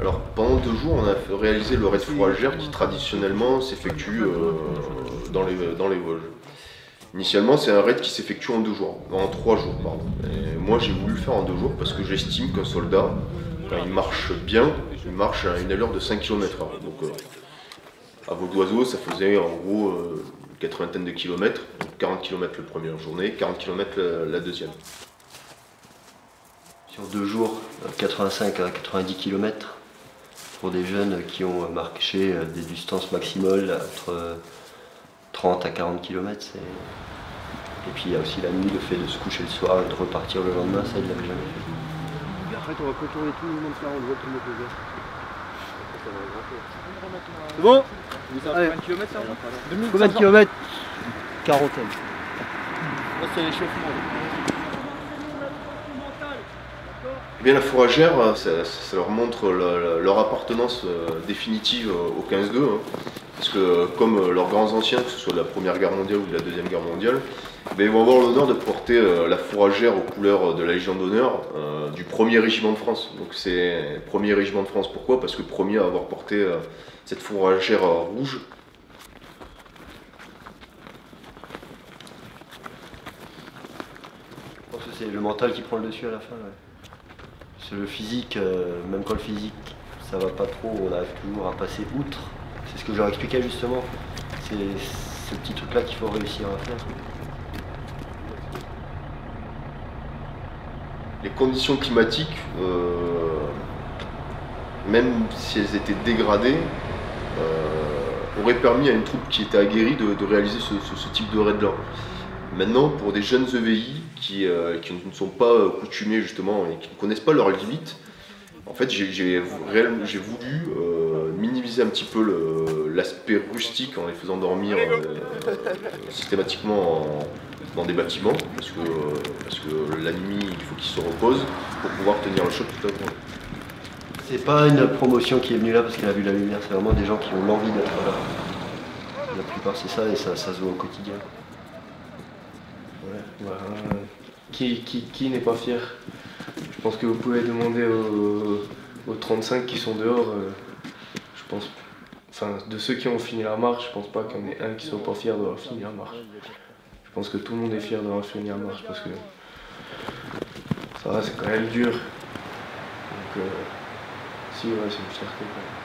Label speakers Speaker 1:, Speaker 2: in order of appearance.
Speaker 1: Alors pendant 2 jours, on a réalisé le raid fourragère qui traditionnellement s'effectue dans les Vosges. Initialement, c'est un raid qui s'effectue en 2 jours, en 3 jours, pardon. Et moi, j'ai voulu le faire en 2 jours parce que j'estime qu'un soldat, quand il marche bien, il marche à une allure de 5 km/h. Donc, à vol d'oiseau, ça faisait en gros une 80aine de kilomètres, donc 40 km la première journée, 40 km la deuxième.
Speaker 2: Sur 2 jours, 85 à 90 km pour des jeunes qui ont marché des distances maximales entre 30 à 40 km. Et puis il y a aussi la nuit, le fait de se coucher le soir et de repartir le lendemain, ça il l'avait jamais fait.
Speaker 3: En fait, on va contourner tout le monde là, on voit tout le monde le c'est bon. Allez. Combien de kilomètres ça? Combien de kilomètres? Quarantaine. Là c'est l'échauffement.
Speaker 1: Eh bien, la fourragère, ça leur montre leur appartenance définitive au 15-2, hein, parce que comme leurs grands anciens, que ce soit de la Première Guerre mondiale ou de la Deuxième Guerre mondiale, ils vont avoir l'honneur de porter la fourragère aux couleurs de la Légion d'honneur du 1er régiment de France. Donc c'est 1er régiment de France, pourquoi? Parce que le premier à avoir porté cette fourragère rouge.
Speaker 2: Je pense que c'est le mental qui prend le dessus à la fin. Ouais. C'est le physique, même quand le physique ça va pas trop, on arrive toujours à passer outre. C'est ce que je leur expliquais justement. C'est ce petit truc là qu'il faut réussir à faire.
Speaker 1: Les conditions climatiques, même si elles étaient dégradées, auraient permis à une troupe qui était aguerrie de réaliser ce type de raid-là. Maintenant, pour des jeunes EVI qui ne sont pas coutumés justement et qui ne connaissent pas leurs limites, en fait, j'ai voulu minimiser un petit peu l'aspect rustique en les faisant dormir systématiquement dans des bâtiments, parce que la nuit, il faut qu'ils se reposent pour pouvoir tenir le choc toute la journée.
Speaker 2: C'est pas une promotion qui est venue là parce qu'elle a vu la lumière, c'est vraiment des gens qui ont l'envie d'être là. La plupart c'est ça et ça se voit au quotidien.
Speaker 4: Ouais, bah, qui n'est pas fier? Je pense que vous pouvez demander aux 35 qui sont dehors, je pense, enfin de ceux qui ont fini la marche, je pense pas qu'il y en ait un qui soit pas fier d'avoir fini la marche. Je pense que tout le monde est fier d'avoir fini la marche parce que ça va, c'est quand même dur. Donc si, ouais, c'est une fierté quand même.